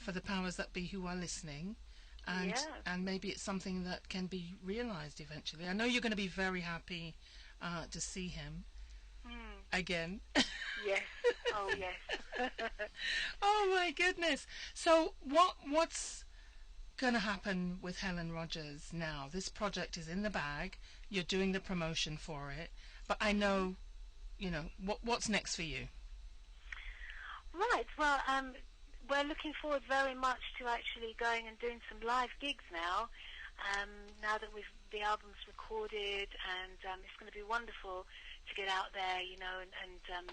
for the powers that be who are listening, and maybe it's something that can be realized eventually. I know you're going to be very happy to see him again. Yes. Oh, yes. Oh my goodness. So what's going to happen with Helen Rogers now? This project is in the bag. You're doing the promotion for it, but I know, what's next for you? Right. Well, we're looking forward very much to actually going and doing some live gigs now. Now that the album's recorded, and it's going to be wonderful to get out there, and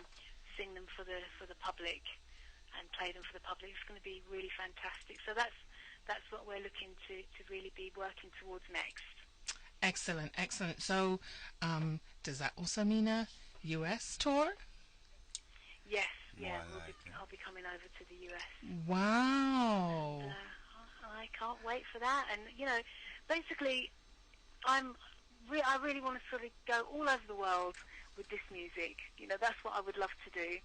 sing them for the public and play them for the public. It's going to be really fantastic. So that's what we're looking to really be working towards next. Excellent, excellent. So, does that also mean a US tour? Yes, yeah. I'll be coming over to the US. Wow. And, I can't wait for that. And basically, I really want to sort of go all over the world with this music. That's what I would love to do,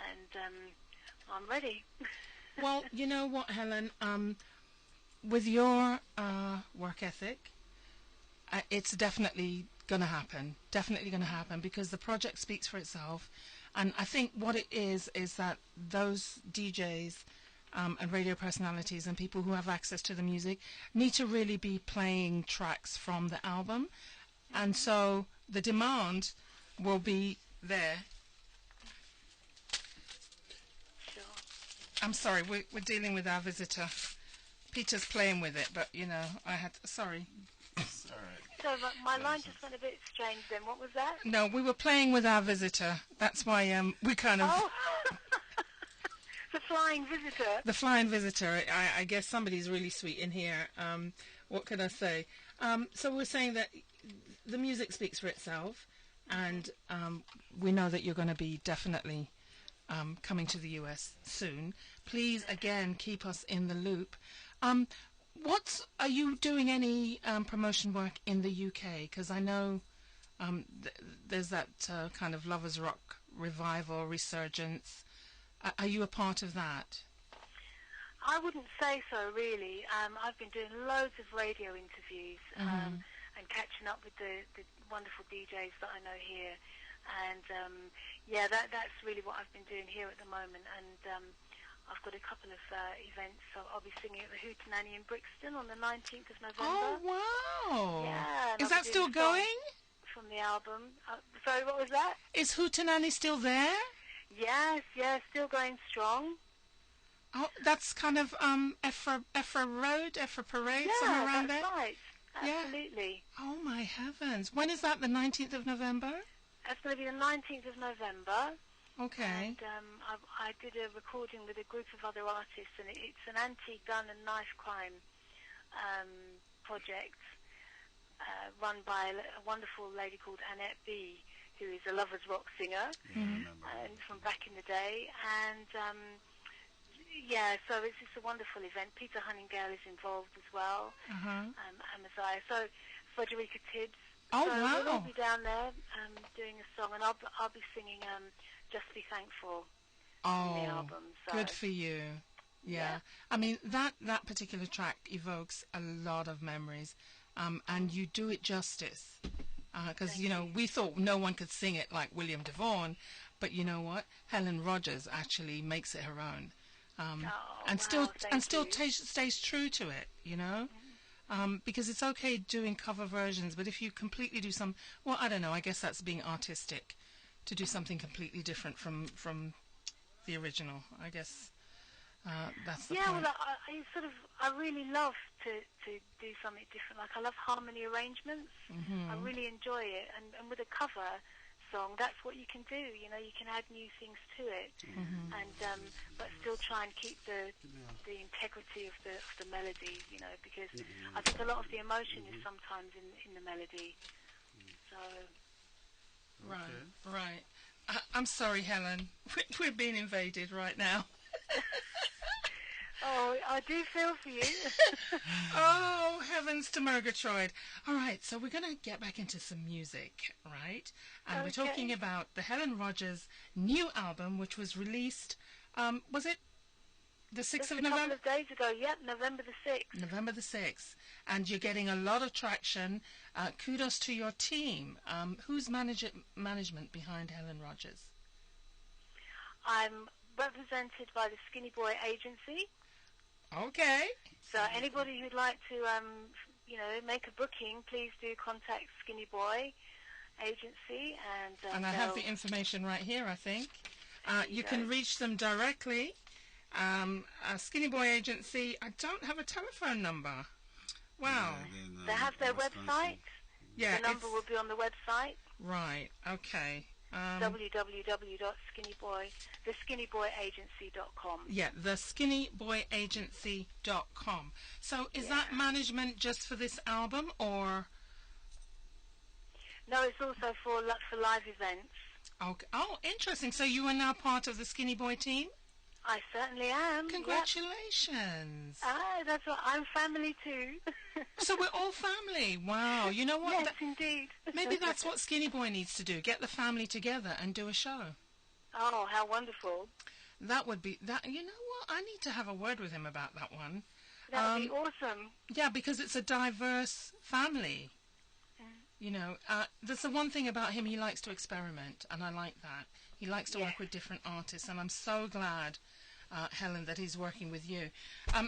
and I'm ready. Well, you know what, Helen? With your work ethic, it's definitely going to happen. Definitely going to happen, because the project speaks for itself. And I think what it is that those DJs and radio personalities and people who have access to the music need to really be playing tracks from the album. And so the demand will be there. Sure. I'm sorry, we're dealing with our visitor. Peter's playing with it, but sorry. It's all right. So my line just went a bit strange then. What was that? No, we were playing with our visitor. That's why we kind of... Oh! The flying visitor. The flying visitor. I guess somebody's really sweet in here. What can I say? So we're saying that the music speaks for itself, and we know that you're going to be definitely coming to the US soon. Please, again, keep us in the loop. Are you doing any promotion work in the UK? Because I know there's that kind of lovers rock revival, resurgence. Are you a part of that? I wouldn't say so, really. I've been doing loads of radio interviews and catching up with the wonderful DJs that I know here. And, that's really what I've been doing here at the moment. And I've got a couple of events. So I'll be singing at the Hootenanny in Brixton on the 19th of November. Oh, wow. Yeah. Is that still going? From the album. Sorry, what was that? Is Hootenanny still there? Yes, still going strong. Oh, that's kind of Effra Road, Effra Parade, somewhere around there? Yeah, that's right. Absolutely. Yeah. Oh, my heavens. When is that, the 19th of November? That's going to be the 19th of November. Okay. And I did a recording with a group of other artists, and it's an anti-gun and knife crime project run by a wonderful lady called Annette B., who is a lovers rock singer, and from back in the day. And so it's just a wonderful event. Peter Huntingale is involved as well, Amaziah. So Frederica Tibbs. Oh, so wow. we'll all be down there doing a song, and I'll be singing Just Be Thankful from the album. So. Good for you. Yeah. I mean, that particular track evokes a lot of memories, and you do it justice. Because, we thought no one could sing it like William DeVaughn, but you know what? Helen Rogers actually makes it her own. Still stays true to it, because it's okay doing cover versions, but if you completely do I don't know, I guess that's being artistic, to do something completely different from the original. I guess that's the point. Well, I really love to do something different. Like, I love harmony arrangements. I really enjoy it, and with a cover song, that's what you can do. You can add new things to it, and but still try and keep the integrity of the melody. Because I think a lot of the emotion is sometimes in the melody. So. Right. I'm sorry, Helen. We're being invaded right now. Oh, I do feel for you. Oh, heavens to Murgatroyd. All right, so we're going to get back into some music, right? And we're talking about the Helen Rogers new album, which was released, was it The 6th Just of a couple November? of days ago, yep, November the 6th. November the 6th. And you're getting a lot of traction. Kudos to your team. Who's management behind Helen Rogers? I'm represented by the Skinny Boy Agency. Okay. So anybody who'd like to, make a booking, please do contact Skinny Boy Agency. And I have the information right here, I think. You can reach them directly. Skinny Boy Agency, I don't have a telephone number. Wow. They have their website. Yeah, the number will be on the website. Right, okay. theskinnyboyagency.com. Yeah, theskinnyboyagency.com. So is that management just for this album, or? No, it's also for live events. Okay. Oh, interesting. So you are now part of the Skinny Boy team? I certainly am. Congratulations. Yep. That's what I'm family too. So we're all family. Wow. You know what? Yes, indeed. Maybe that's what Skinny Boy needs to do. Get the family together and do a show. Oh, how wonderful. That would be that. You know what? I need to have a word with him about that one. That would be awesome. Yeah, because it's a diverse family. You know, there's the one thing about him, he likes to experiment, and I like that. He likes to work with different artists, and I'm so glad, Helen, that he's working with you.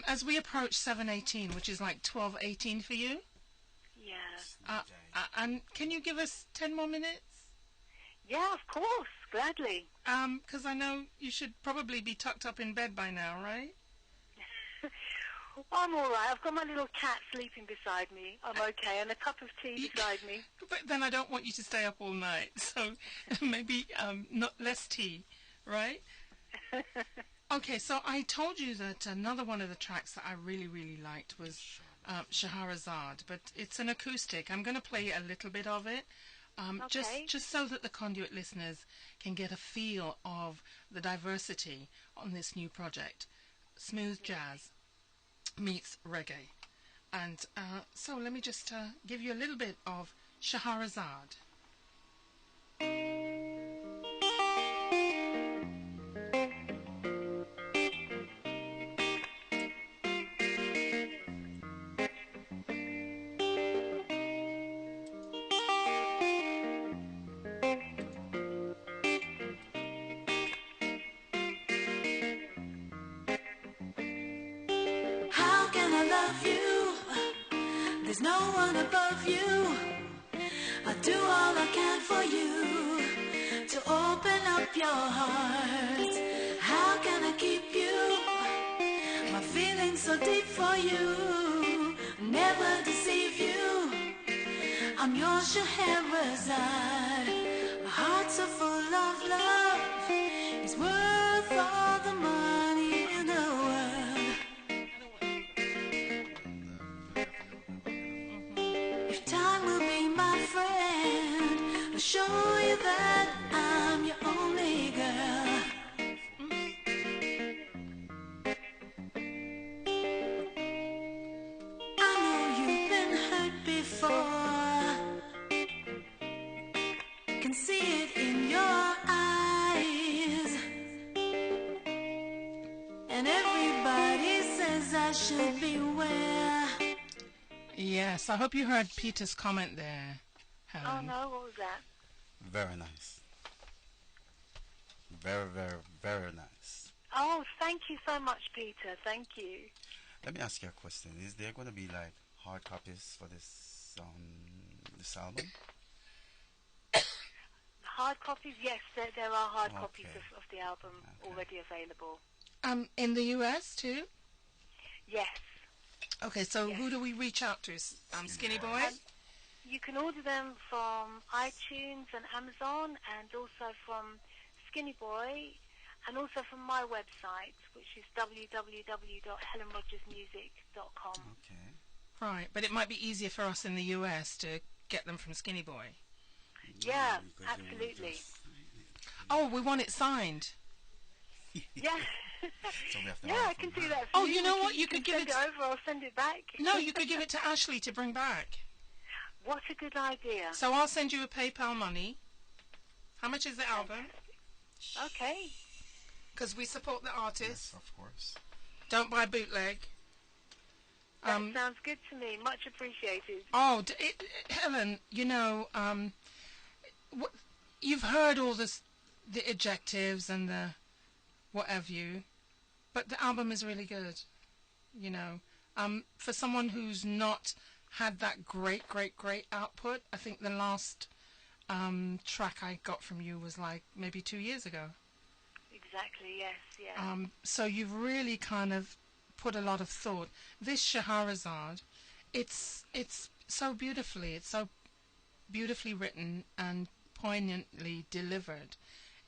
As we approach 7/18, which is like 12/18 for you. Yes. And can you give us 10 more minutes? Yeah, of course, gladly. Because I know you should probably be tucked up in bed by now, right? I'm all right. I've got my little cat sleeping beside me. I'm okay, and a cup of tea beside me. But then I don't want you to stay up all night, so maybe not less tea, right? Okay, so I told you that another one of the tracks that I really, really liked was Shahrazad, but it's an acoustic. I'm going to play a little bit of it, just so that the Conduit listeners can get a feel of the diversity on this new project. Smooth jazz meets reggae. And so let me just give you a little bit of Shahrazad. There's no one above you. I'll do all I can for you to open up your heart. How can I keep you? My feelings so deep for you. Never deceive you. I'm your Scheherazade. My heart's so full of love. It's worth all the money in the world. If time will be my friend, I'll show you that I'm your only girl. I know you've been hurt before. Can see it in your eyes. And everybody says I should beware. Yes, I hope you heard Peter's comment there, Helen. Oh, no, what was that? Very nice. Very, very, very nice. Oh, thank you so much, Peter. Thank you. Let me ask you a question. Is there going to be like hard copies for this album? Hard copies? Yes, there are hard copies of the album already available. In the US too? Yes. Okay, so who do we reach out to? Skinny Boy? You can order them from iTunes and Amazon, and also from Skinny Boy, and also from my website, which is www.helenrogersmusic.com. Okay. Right, but it might be easier for us in the US to get them from Skinny Boy. Yeah, absolutely. Oh, we want it signed. Yeah. So we have to I can do that for Oh, you. you know what? You could give send it over. I'll send it back. No, you could give it to Ashley to bring back. What a good idea. So I'll send you a PayPal money. How much is the album? Okay. Because we support the artist. Yes, of course. Don't buy bootleg. That sounds good to me. Much appreciated. Oh, Helen, you know, you've heard all this, the adjectives and the what have you, but the album is really good. You know, for someone who's not had that great output, I think the last track I got from you was like maybe 2 years ago. Exactly. Yes. Yeah. So you've really kind of put a lot of thought. This Scheherazade, it's so beautifully written and poignantly delivered.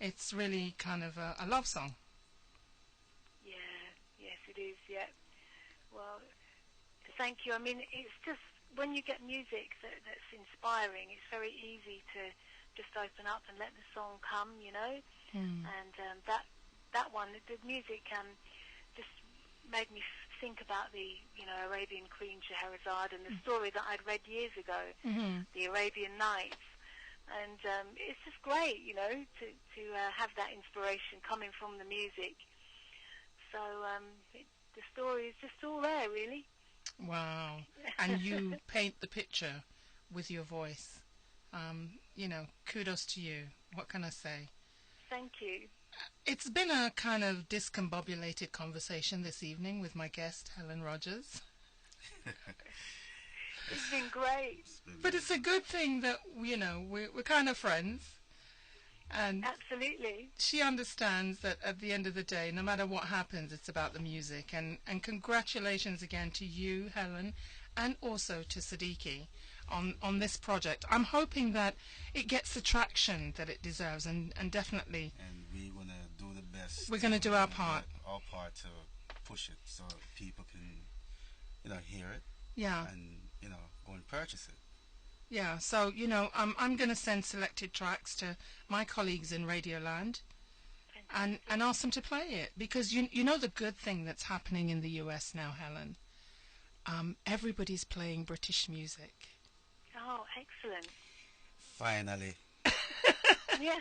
It's really kind of a love song. Yeah. Yes, it is. Yeah. Well, thank you. I mean, it's just when you get music that's inspiring, it's very easy to just open up and let the song come, you know. And that one, the music just made me think about the, you know, Arabian Queen Scheherazade and the story that I'd read years ago, the Arabian Nights. And it's just great, you know, to have that inspiration coming from the music. So the story is just all there, really. Wow. And you paint the picture with your voice. You know, kudos to you. What can I say? Thank you. It's been a kind of discombobulated conversation this evening with my guest, Helen Rogers. It's been great. But it's a good thing that, you know, we're kind of friends. And absolutely. She understands that at the end of the day, no matter what happens, it's about the music. And congratulations again to you, Helen, and also to Siddiqui on this project. I'm hoping that it gets the traction that it deserves, and definitely. And we're going to do the best. We're going to do our part. Our part to push it so people can, you know, hear it. Yeah. And, you know, go and purchase it. Yeah, so, you know, I'm going to send selected tracks to my colleagues in Radioland and ask them to play it. Because you know the good thing that's happening in the US now, Helen? Everybody's playing British music. Oh, excellent. Finally. Yeah.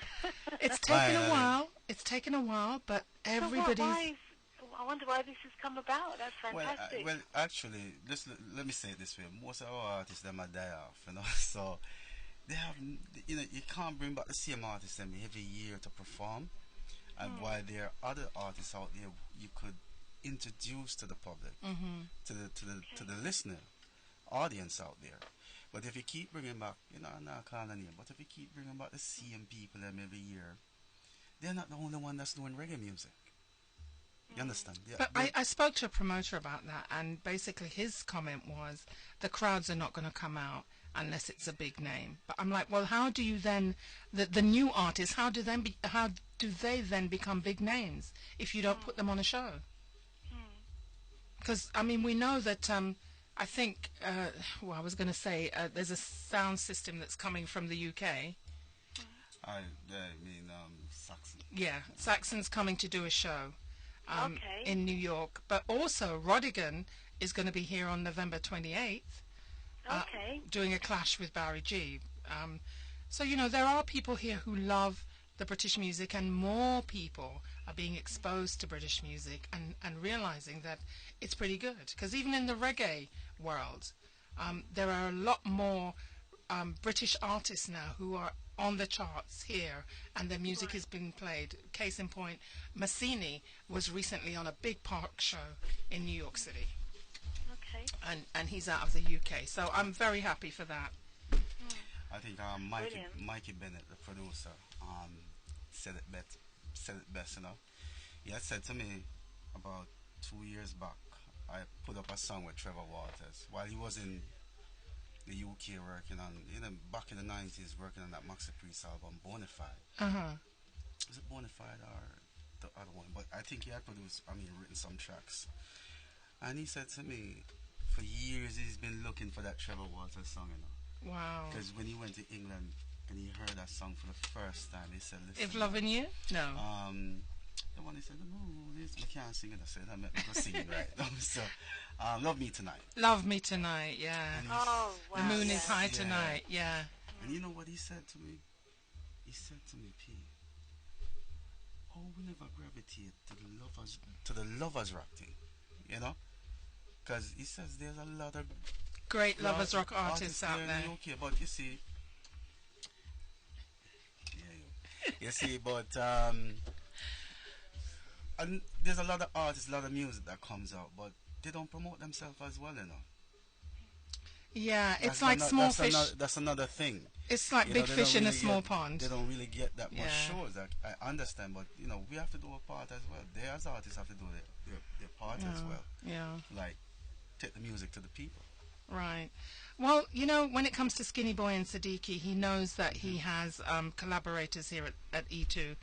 It's taken a while. It's taken a while, but everybody's... I wonder why this has come about. That's fantastic. Well, actually, let me say it this way. Most of our artists, them are die off, you know. So they have, you know, you can't bring back the same artists every year to perform. And while there are other artists out there, you could introduce to the public, to the listener, audience out there. But if you keep bringing back, you know, I'm not calling name, but if you keep bringing back the same people every year, they're not the only one that's doing reggae music. You understand? Yeah, but I spoke to a promoter about that, and basically his comment was the crowds are not going to come out unless it's a big name. But I'm like, well, how do you then, the new artists, how do they then become big names if you don't put them on a show? Because, I mean, we know that, I think, I was going to say, there's a sound system that's coming from the UK. I mean, Saxon. Yeah, Saxon's coming to do a show. Okay. In New York, but also Rodigan is going to be here on November 28th, doing a clash with Barry G. So, you know, there are people here who love the British music, and more people are being exposed to British music and realizing that it's pretty good. Because even in the reggae world, there are a lot more British artists now who are on the charts here, and their music is being played. Case in point, Massini was recently on a big park show in New York City. Okay. And he's out of the UK, so I'm very happy for that. I think Mikey Bennett, the producer, said it best, you know. He had said to me about 2 years back, I put up a song with Trevor Waters while he was in the UK working on, you know, back in the 90s, working on that Maxi Priest album, Bonafide. Was it Bonafide or the other one? But I think he had written some tracks. And he said to me, for years he's been looking for that Trevor Waters song, you know. Wow. Because when he went to England and he heard that song for the first time, he said, listen. If Loving You? No. The one he said, no, I can't sing it. I said, I'm not going to sing it right. So, Love Me Tonight. Love Me Tonight, yeah. Oh, wow. The moon is high tonight, yeah. And you know what he said to me? He said to me, P, oh, we never gravitate to the lovers rock thing. you know, because he says there's a lot of Great lovers rock artists out there there. in the UK, but you see, you see, but and there's a lot of artists, a lot of music that comes out, but they don't promote themselves as well, you know. Yeah, it's That's like small that's fish. that's another thing. It's like You know, big they fish don't in a really small get, pond. they don't really get that much Yeah. shows. I understand, but you know, we have to do a part as well. They as artists have to do their part as well. Yeah, Like take the music to the people. right. Well, you know, when it comes to Skinny Boy and Siddiqui, he knows that he has collaborators here at E2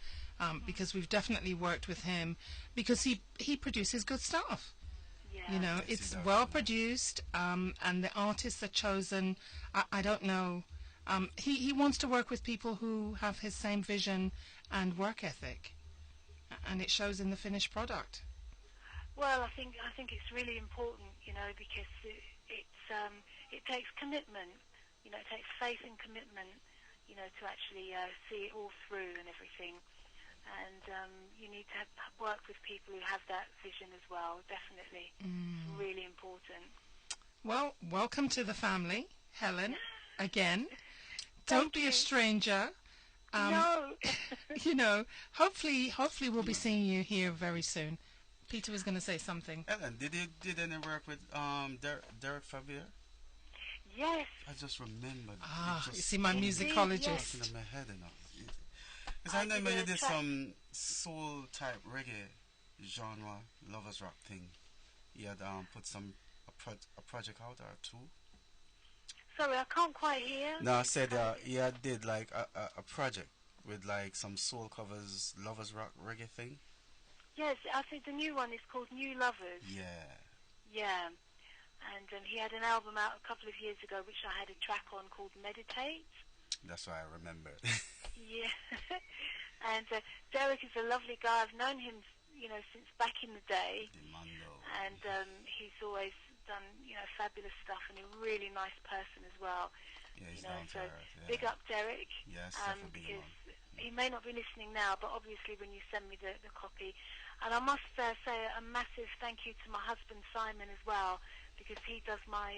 because we've definitely worked with him because he produces good stuff. Yeah. You know, Yes, he it's does, well you know. produced, and the artists are chosen. I don't know. He wants to work with people who have his same vision and work ethic, and it shows in the finished product. Well, I think it's really important, you know, because it takes commitment, you know, it takes faith and commitment, you know, to actually see it all through and everything. And you need to work with people who have that vision as well. Definitely, it's really important. Well, welcome to the family, Helen. Again, Thank don't be you. a stranger. No. You know, hopefully we'll be seeing you here very soon. Peter was going to say something. Ellen, did any work with Derek Fabier? Yes. I just remembered. You see, my Indeed, musicologist. yes. In my head, you know. Because I I remember did you a did track- some soul type reggae genre lovers rock thing. You had put a project out or two. Sorry, I can't quite hear. No, I said you did like a project with like some soul covers lovers rock reggae thing. Yes, I think the new one is called New Lovers. Yeah. Yeah. And he had an album out a couple of years ago, which I had a track on called Meditate. That's why I remember. Yeah. And Derek is a lovely guy. I've known him, you know, since back in the day. Demando. And he's always done, you know, fabulous stuff, and a really nice person as well. Yeah, he's You know, down so to earth. Yeah. big up Derek. Yes, definitely big Because one. he may not be listening now, but obviously when you send me the copy. And I must say a massive thank you to my husband Simon as well, because he does my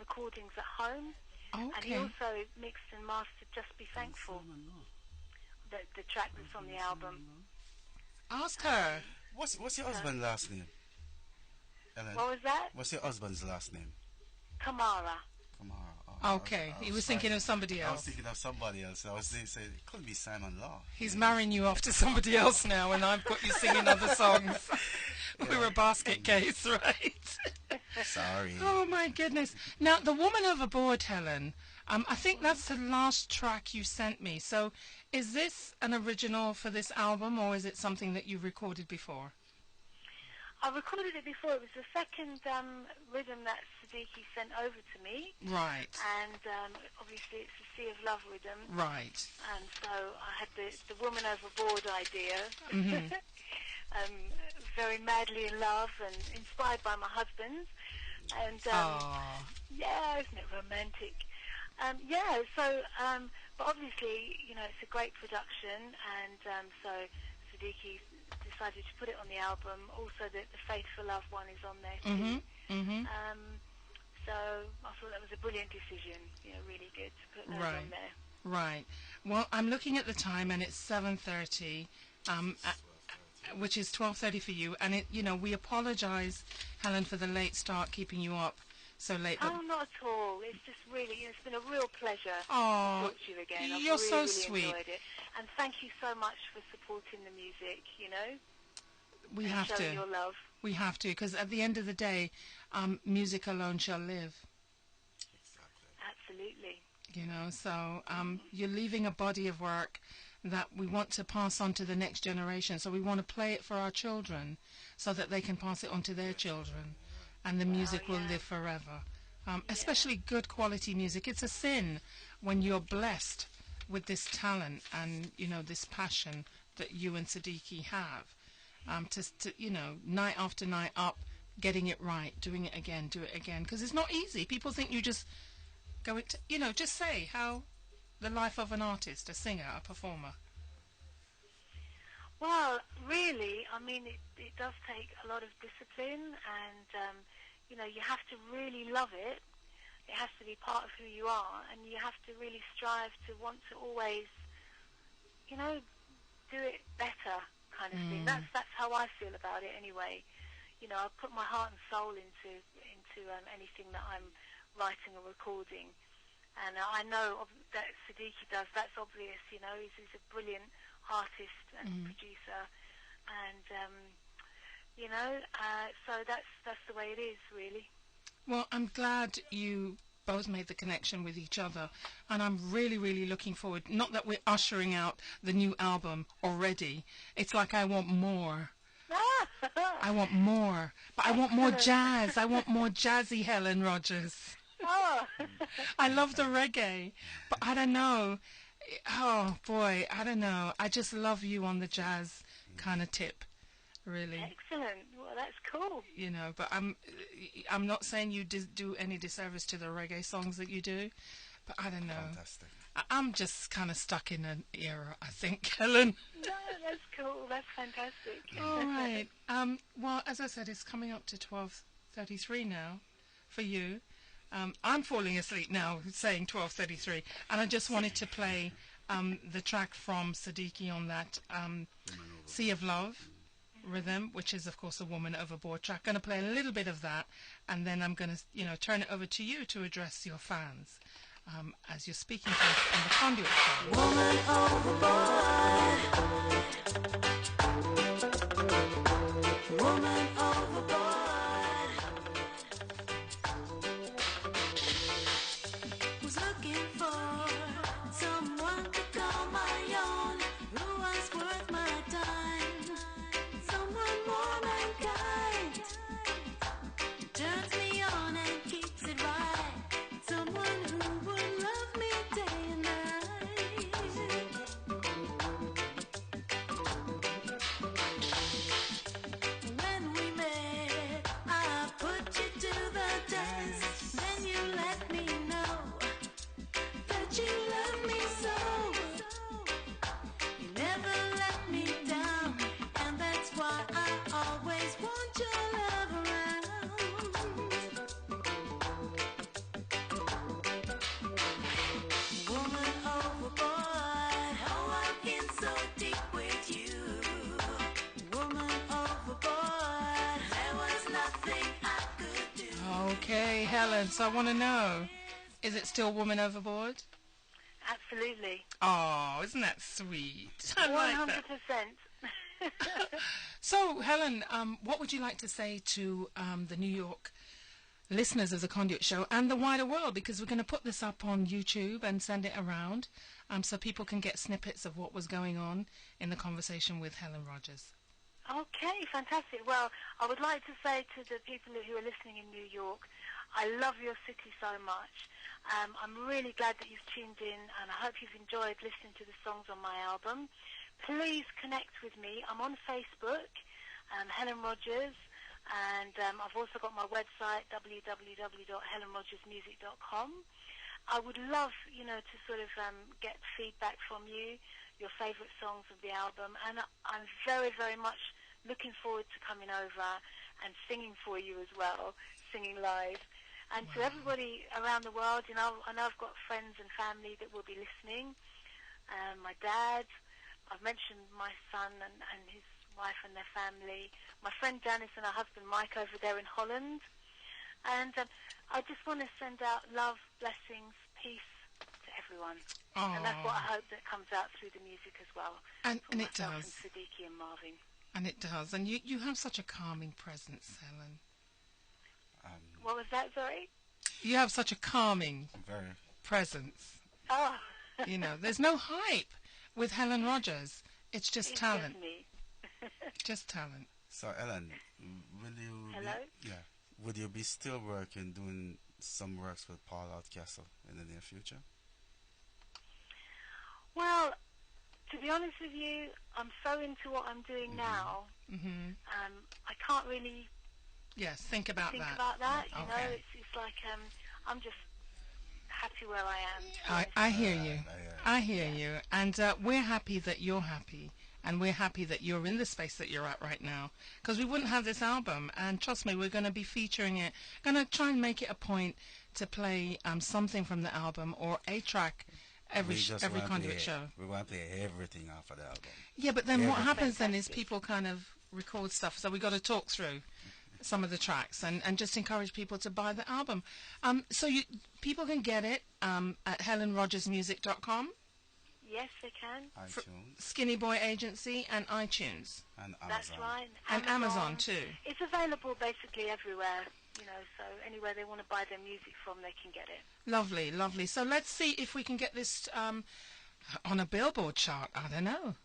recordings at home. And he Okay. also mixed and mastered Just Be Thankful, the track that's on the album. Ask her. What's your husband's last name? Ellen? What was that? What's your husband's last name? Kamara. Kamara. Okay, he was thinking of somebody I was else. thinking of somebody else. I was saying it couldn't be Simon Law. He's marrying you off to somebody else now, and I've got you singing other songs. We're a basket case, right? Sorry. Oh my goodness! Now, The Woman Overboard, Helen. I think that's the last track you sent me. So, is this an original for this album, or is it something that you've recorded before? I recorded it before. It was the second rhythm that Siddiqui sent over to me. Right. And obviously it's the Sea of Love rhythm. Right. And so I had the Woman Overboard idea. Very madly in love and inspired by my husband. And yeah, isn't it romantic? But obviously, you know, it's a great production, and so Siddiqui decided to put it on the album. Also, the Faith for Love one is on there too. So I thought that was a brilliant decision. You know, really good to put those on there. Right. Well, I'm looking at the time, and it's 7:30, which is 12:30 for you. And it, you know, we apologise, Helen, for the late start, keeping you up so late. Oh, not at all. It's just really, you know, it's been a real pleasure to Oh, talk to you again. I've you're really, so really sweet. enjoyed it. And thank you so much for supporting the music, you know, We and have showing to. your love. We have to, because at the end of the day, music alone shall live. Absolutely. You know, so you're leaving a body of work that we want to pass on to the next generation. So we want to play it for our children so that they can pass it on to their children. And the music will live forever. Especially good quality music. It's a sin when you're blessed with this talent and, you know, this passion that you and Siddiqui have. To you know, night after night up, getting it right, doing it again, do it again. Because it's not easy. People think you just go into, you know, just say how the life of an artist, a singer, a performer. Well, really, I mean, it does take a lot of discipline, and you have to really love it. It has to be part of who you are, and you have to really strive to want to always, do it better, kind of thing. That's how I feel about it, anyway. I put my heart and soul into anything that I'm writing or recording, and I know that Siddiqui does. That's obvious, He's a brilliant artist and producer, and so that's the way it is, really. Well, I'm glad you both made the connection with each other, and I'm really, really looking forward. Not that we're ushering out the new album already. It's like I want more. I want more. But I want more jazz. I want more jazzy Helen Rogers. Oh. I love the reggae, but I don't know. Oh, boy, I don't know. I just love you on the jazz kind of tip, really. Excellent. Well, that's cool. But I'm not saying you do any disservice to the reggae songs that you do, but I don't know. Fantastic. I'm just kind of stuck in an era, I think, Helen. No, that's cool. That's fantastic. All right. Well, as I said, it's coming up to 12:33 now for you. I'm falling asleep now saying 12:33, and I just wanted to play the track from Siddiqui on that Sea of Love rhythm, which is, of course, a Woman Overboard track. Going to play a little bit of that, and then I'm going to, turn it over to you to address your fans as you're speaking to us on the Conduit Show. Woman overboard. Woman overboard. Was looking for someone to call my own, who was worth my time, someone more than kind, turns me on and keeps it right, someone who would love me day and night. When we met, I put you to the test, then you let me know that you love me so. You never let me down, and that's why I always want your love around. Woman overboard, oh, I'm in so deep with you. Woman overboard, there was nothing I could do. Okay, Helen, so I want to know, is it still Woman Overboard? Absolutely. Oh, isn't that sweet? I like that. 100%. So, Helen, what would you like to say to the New York listeners of the Conduit Show and the wider world? Because we're going to put this up on YouTube and send it around so people can get snippets of what was going on in the conversation with Helen Rogers. Okay, fantastic. Well, I would like to say to the people who are listening in New York, I love your city so much. I'm really glad that you've tuned in, and I hope you've enjoyed listening to the songs on my album. Please connect with me. I'm on Facebook, Helen Rogers, and I've also got my website, www.helenrogersmusic.com. I would love, to sort of get feedback from you, your favourite songs of the album, and I'm very, very much looking forward to coming over and singing for you as well, singing live. And to everybody around the world, I know I've got friends and family that will be listening. My dad, I've mentioned my son and his wife and their family, my friend Janice and her husband Mike over there in Holland. And I just want to send out love, blessings, peace to everyone. Aww. And that's what I hope that comes out through the music as well. And it myself does. And Siddiqui and Marvin. And it does. And you have such a calming presence, Helen. What was that, sorry? You have such a calming Very. presence. Oh. There's no hype with Helen Rogers. It's just It's talent. just me. Just talent. So, Ellen, will you... Hello? Would you be still doing some works with Paul Hardcastle in the near future? Well, to be honest with you, I'm so into what I'm doing now. Mm-hmm. I can't really Yes, think about think that. about that. Okay. It's like I'm just happy where I am. I hear you. I I hear you. And we're happy that you're happy And we're happy that you're in the space that you're at right now, because we wouldn't have this album. And trust me, we're going to be featuring it. Going to try and make it a point to play something from the album or a track every Conduit show. We want to play everything off of the album. Yeah, but then what happens then is people kind of record stuff. So we got to talk through some of the tracks and just encourage people to buy the album. So people can get it at helenrogersmusic.com. Yes, they can. iTunes. Skinny Boy Agency and iTunes. And Amazon. That's right. And Amazon too. It's available basically everywhere, so anywhere they want to buy their music from, they can get it. Lovely, lovely. So let's see if we can get this on a Billboard chart. I don't know.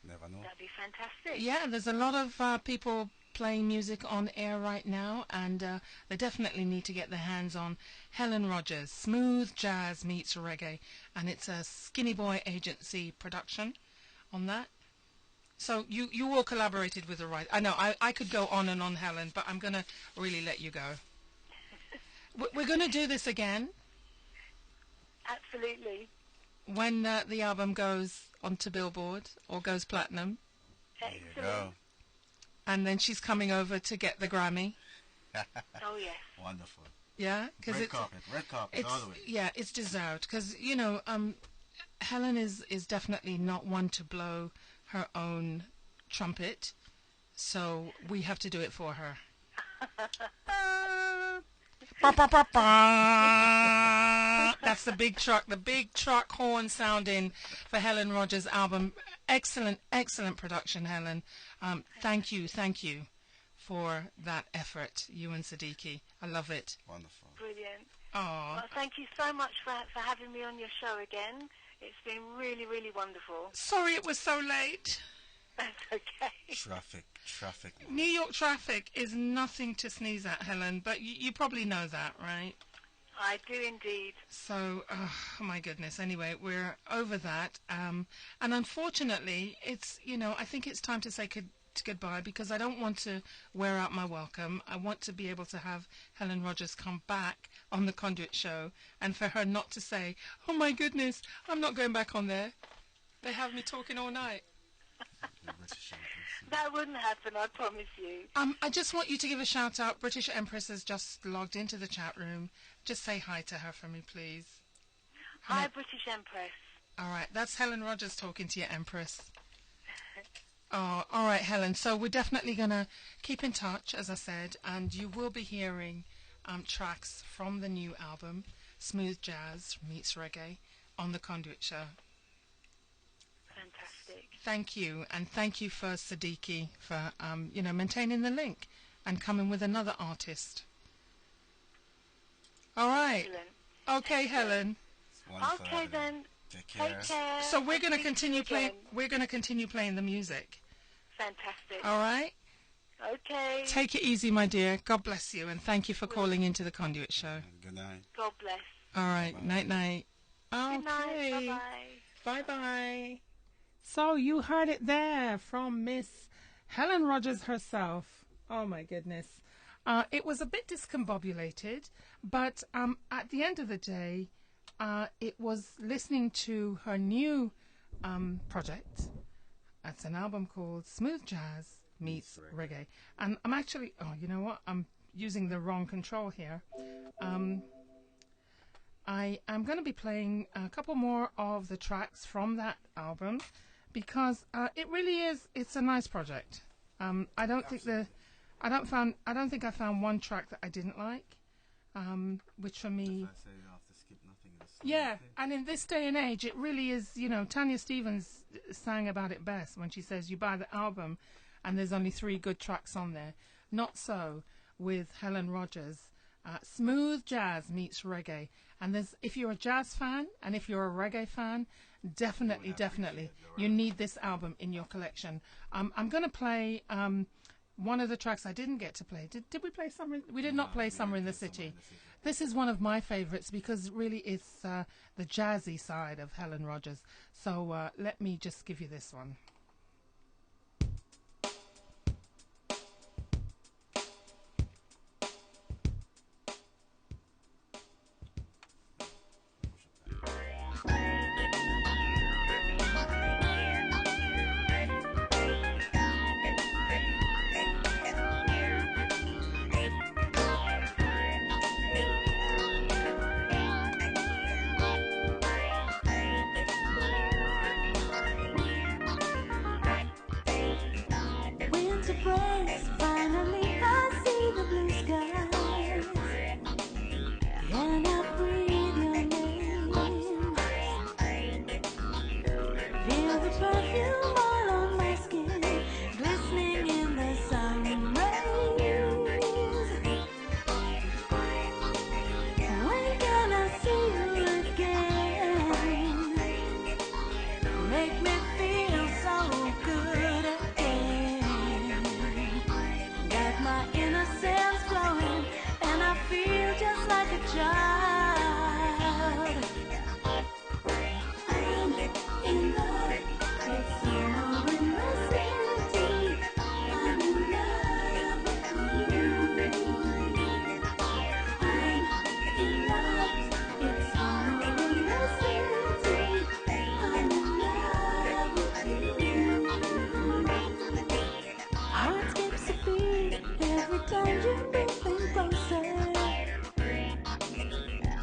Never know. That'd be fantastic. Yeah, there's a lot of people playing music on air right now, and they definitely need to get their hands on Helen Rogers, smooth jazz meets reggae, and it's a Skinny Boy Agency production on that. So you all collaborated with the right. I know I could go on and on, Helen, but I'm going to really let you go. We're going to do this again. Absolutely. When the album goes onto Billboard or goes platinum. There you Excellent. go. And then she's coming over to get the Grammy. Oh, yes. Wonderful. Yeah, because Red carpet all the way. Yeah, it's deserved. Because Helen is definitely not one to blow her own trumpet, so we have to do it for her. Ba, ba, ba, ba. That's the big truck horn sounding for Helen Rogers' album. Excellent production, Helen. Thank you for that effort, you and Siddiqui. I love it. Wonderful. Brilliant. Aww. Well, thank you so much for having me on your show again. It's been really, really wonderful. Sorry it was so late. That's okay. Traffic. New York traffic is nothing to sneeze at, Helen, but you probably know that, right? I do indeed. So, oh my goodness. Anyway, we're over that. And unfortunately, it's, I think it's time to say goodbye, because I don't want to wear out my welcome. I want to be able to have Helen Rogers come back on the Conduit Show, and for her not to say, oh my goodness, I'm not going back on there. They have me talking all night. That wouldn't happen, I promise you. I just want you to give a shout out. British Empress has just logged into the chat room. Just say hi to her for me, please. Hi, British Empress. All right, that's Helen Rogers talking to you, Empress. Oh, all right, Helen. So we're definitely going to keep in touch, as I said, and you will be hearing tracks from the new album, Smooth Jazz Meets Reggae, on the Conduit Show. Fantastic. Thank you, and thank you for Siddiqui for, maintaining the link and coming with another artist. All right. Excellent. Okay, Helen. Wonderful. Okay, then. Take care. Take care. So we're going to I'll continue see you playing. again. We're going to continue playing the music. Fantastic. All right. Okay. Take it easy, my dear. God bless you, and thank you for calling into the Conduit Show. Good night. God bless. All right. Night, night. Okay. Good night. Bye-bye. Bye-bye. So you heard it there from Miss Helen Rogers herself. Oh, my goodness. It was a bit discombobulated, but at the end of the day, it was listening to her new project. It's an album called Smooth Jazz Meets Reggae. And I'm actually, you know what? I'm using the wrong control here. I am going to be playing a couple more of the tracks from that album, because it really is. It's a nice project. I don't think I found one track that I didn't like, which for me. Yeah, and in this day and age, it really is. Tanya Stephens sang about it best when she says you buy the album, and there's only 3 good tracks on there. Not so with Helen Rogers. Smooth jazz meets reggae, and if you're a jazz fan and if you're a reggae fan, definitely you need this album in your collection. I'm going to play one of the tracks I didn't get to play. Did we play Summer? We did not play Summer in the City. This is one of my favorites because really it's the jazzy side of Helen Rogers. So let me just give you this one.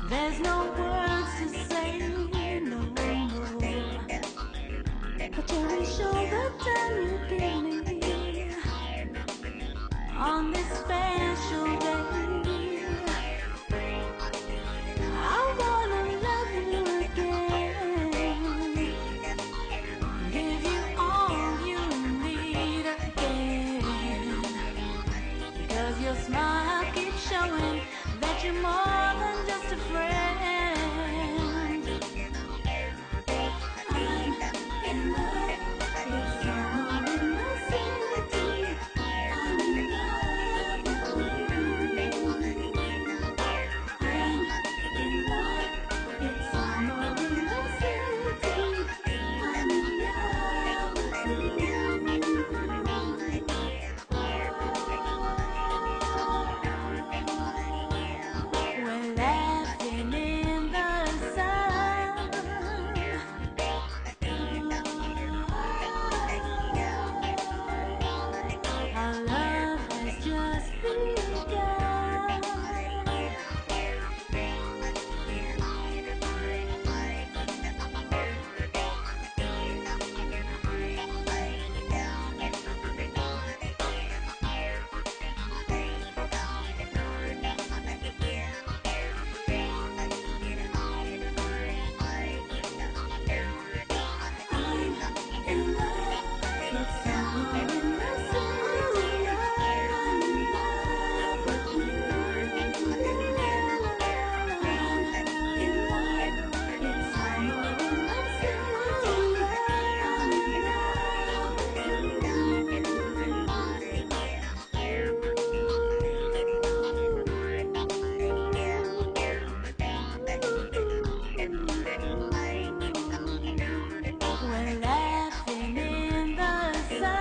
There's no words to say no more. But you show the time you give me on this special day. I wanna love you again, give you all you need again, because your smile keeps showing that you're more than just a friend. I'm in love with someone in the city. I'm in love with you. I'm in love with someone in the city. I'm in love with you. We're laughing in the sun. Our love has just begun. I'm in love with someone in the city. I'm in love with you. I'm in love with someone in the city. I'm in love with you. We're laughing in the sun.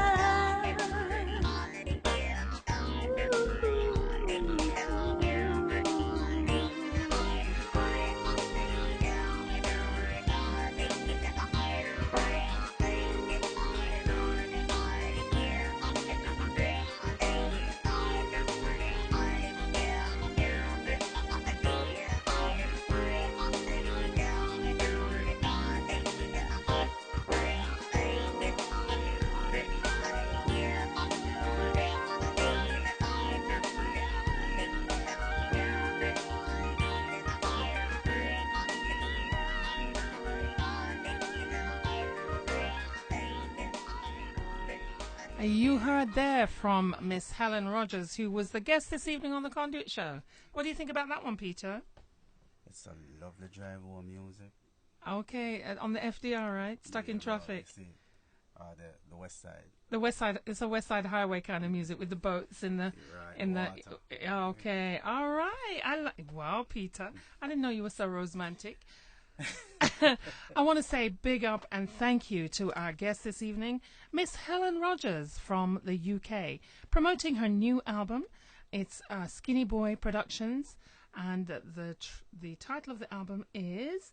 You heard there from Miss Helen Rogers, who was the guest this evening on the Conduit Show. What do you think about that one, Peter? It's a lovely drive home music. Okay, on the FDR, right? Stuck in traffic. You see, the west side. The West Side, it's a West Side Highway kind of music with the boats in the, Right, okay, all right. Wow, Peter, I didn't know you were so romantic. I want to say big up and thank you to our guest this evening, Miss Helen Rogers from the UK, promoting her new album. It's Skinny Boy Productions, and the title of the album is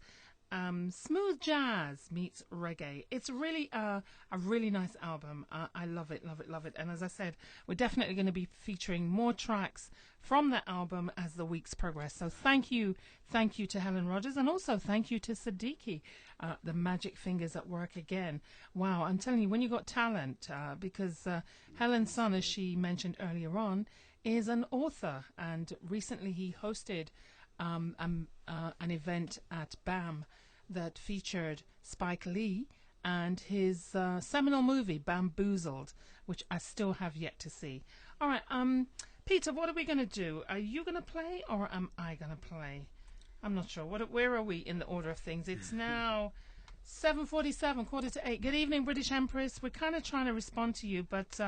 Smooth Jazz Meets Reggae. It's really a really nice album. I love it, love it, love it. And as I said, we're definitely going to be featuring more tracks from that album as the weeks progress. So thank you to Helen Rogers, and also thank you to Siddiqui, the magic fingers at work again. Wow, I'm telling you, when you got talent, because Helen's son, as she mentioned earlier on, is an author, and recently he hosted an event at BAM that featured Spike Lee and his seminal movie Bamboozled, which I still have yet to see. All right, Peter, what are we going to do? Are you going to play or am I going to play? I'm not sure. Where are we in the order of things? It's now 7:47, 7:45. Good evening, British Empress. We're kind of trying to respond to you, but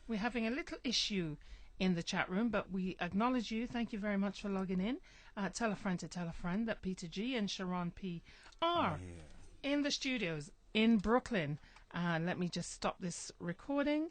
we're having a little issue in the chat room, but we acknowledge you. Thank you very much for logging in. Tell a friend to tell a friend that Peter G and Sharon P are in the studios in Brooklyn. Let me just stop this recording.